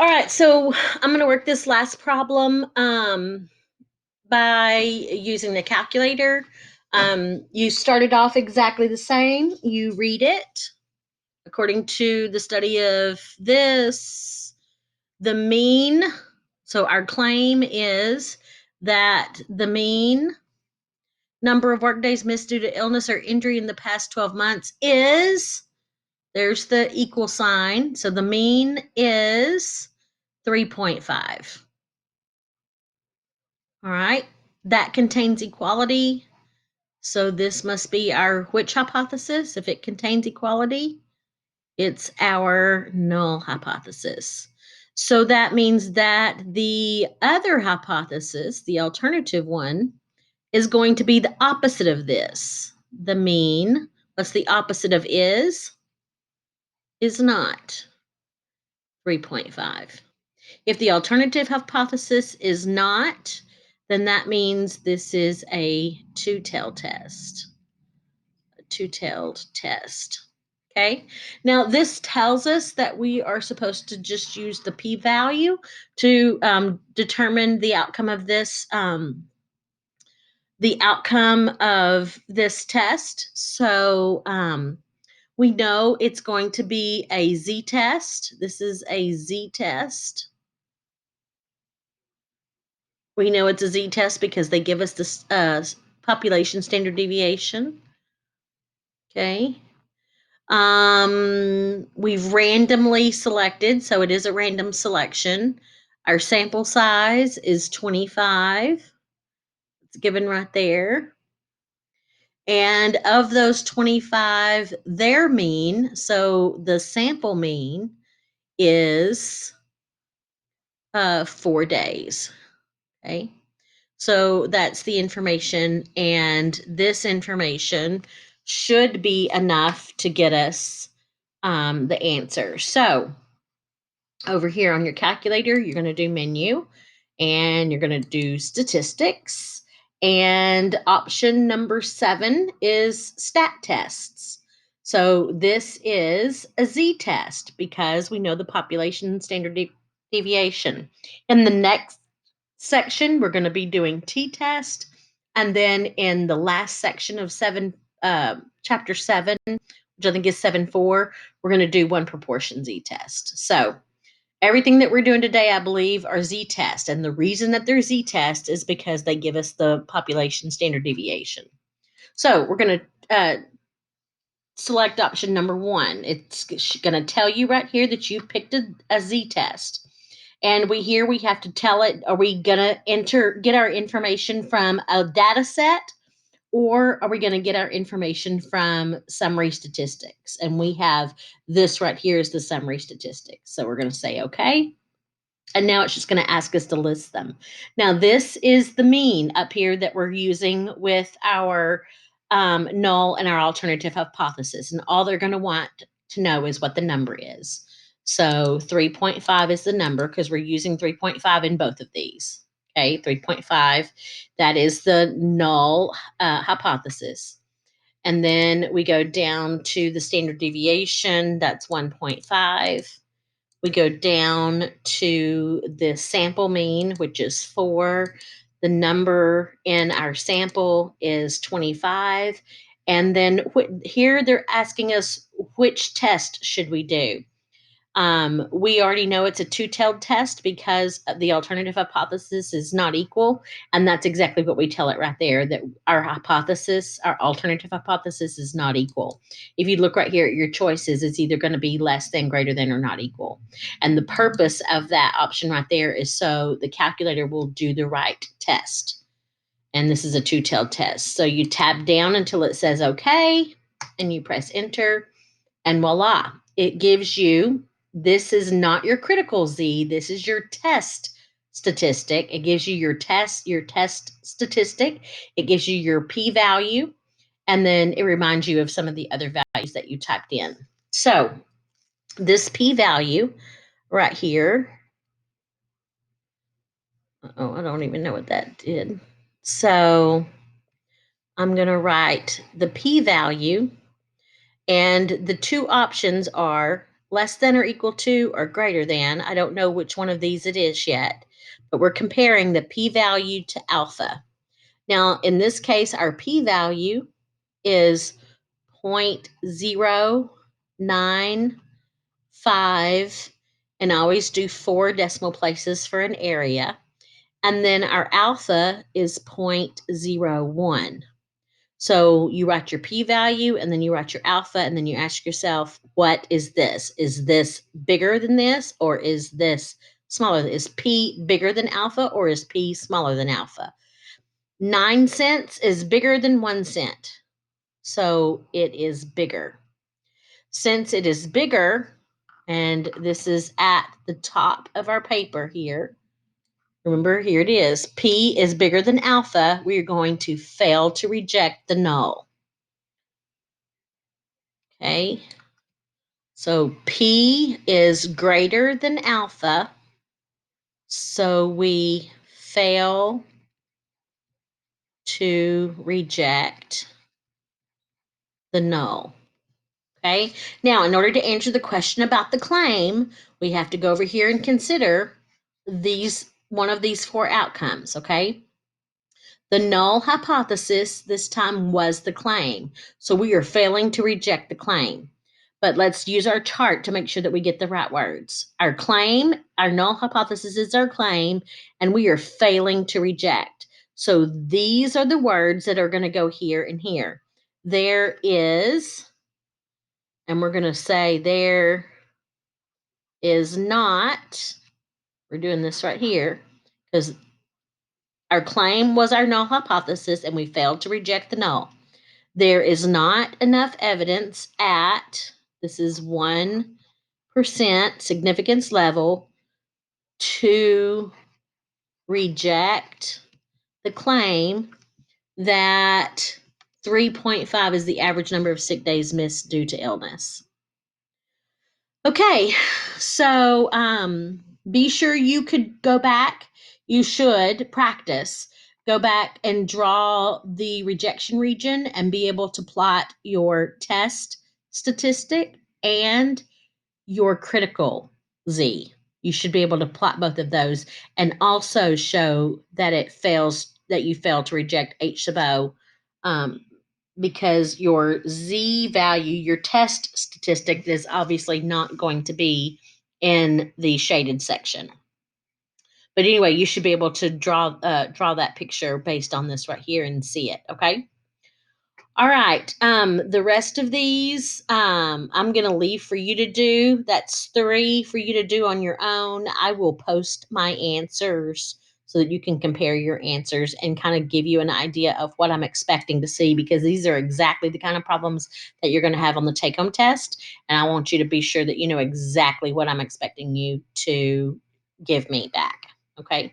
All right, so I'm going to work this last problem by using the calculator. You started off exactly the same. You read it according to the study of this, the mean. So our claim is that the mean number of workdays missed due to illness or injury in the past 12 months is, there's the equal sign. So the mean is 3.5. All right, that contains equality. So this must be our which hypothesis? If it contains equality, it's our null hypothesis. So that means that the other hypothesis, the alternative one, is going to be the opposite of this. The mean, what's the opposite of is not 3.5. If the alternative hypothesis is not, then that means this is a two-tailed test. A two-tailed test. Okay. Now this tells us that we are supposed to just use the p-value to determine the outcome of this test. So we know it's going to be a z-test. This is a z-test. We know it's a z-test because they give us this population standard deviation. Okay. We've randomly selected, so it is a random selection. Our sample size is 25. It's given right there. And of those 25, their mean, so the sample mean is 4 days. Okay. So that's the information, and this information should be enough to get us the answer. So over here on your calculator, you're going to do menu, and you're going to do statistics, and option number 7 is stat tests. So this is a z-test because we know the population standard deviation. In the next section, we're going to be doing t-test. And then in the last section of chapter 7, which I think is 7.4, we're going to do one proportion z-test. So everything that we're doing today, I believe, are z-test. And the reason that they're z-test is because they give us the population standard deviation. So we're going to select option number 1. It's going to tell you right here that you picked a z-test. And we have to tell it, are we going to get our information from a data set, or are we going to get our information from summary statistics? And we have this right here is the summary statistics. So we're going to say, okay. And now it's just going to ask us to list them. Now, this is the mean up here that we're using with our null and our alternative hypothesis. And all they're going to want to know is what the number is. So 3.5 is the number because we're using 3.5 in both of these. Okay, 3.5, that is the null hypothesis. And then we go down to the standard deviation, that's 1.5. We go down to the sample mean, which is 4. The number in our sample is 25. And then here they're asking us which test should we do. We already know it's a two-tailed test because the alternative hypothesis is not equal. And that's exactly what we tell it right there, that our alternative hypothesis is not equal. If you look right here at your choices, it's either going to be less than, greater than, or not equal. And the purpose of that option right there is so the calculator will do the right test. And this is a two-tailed test. So you tab down until it says okay, and you press enter, and voila, it gives you, this is not your critical Z, this is your test statistic. It gives you your test statistic. It gives you your p-value, and then it reminds you of some of the other values that you typed in. So this p-value right here, oh, I don't even know what that did. So I'm going to write the p-value, and the two options are less than or equal to or greater than. I don't know which one of these it is yet, but we're comparing the p-value to alpha. Now, in this case, our p-value is 0.095, and I always do 4 decimal places for an area. And then our alpha is 0.01. So you write your p-value, and then you write your alpha, and then you ask yourself, what is this? Is this bigger than this, or is this smaller? Is p bigger than alpha, or is p smaller than alpha? 9 cents is bigger than 1 cent. So it is bigger. Since it is bigger, and this is at the top of our paper here, remember, here it is. P is bigger than alpha. We are going to fail to reject the null. Okay. So P is greater than alpha. So we fail to reject the null. Okay. Now, in order to answer the question about the claim, we have to go over here and consider one of these 4 outcomes. Okay. The null hypothesis this time was the claim. So we are failing to reject the claim. But let's use our chart to make sure that we get the right words. Our claim, our null hypothesis is our claim, and we are failing to reject. So these are the words that are going to go here and here. There is, and we're going to say there is not, we're doing this right here, because our claim was our null hypothesis, and we failed to reject the null. There is not enough evidence at, this is 1% significance level, to reject the claim that 3.5 is the average number of sick days missed due to illness. Okay, so be sure you could go back. You should practice. Go back and draw the rejection region and be able to plot your test statistic and your critical Z. You should be able to plot both of those and also show that that you fail to reject H sub O, because your Z value, your test statistic, is obviously not going to be in the shaded section. But anyway, you should be able to draw that picture based on this right here and see it. Okay. All right. The rest of these, I'm going to leave for you to do. That's 3 for you to do on your own. I will post my answers so that you can compare your answers and kind of give you an idea of what I'm expecting to see, because these are exactly the kind of problems that you're going to have on the take-home test. And I want you to be sure that you know exactly what I'm expecting you to give me back. Okay.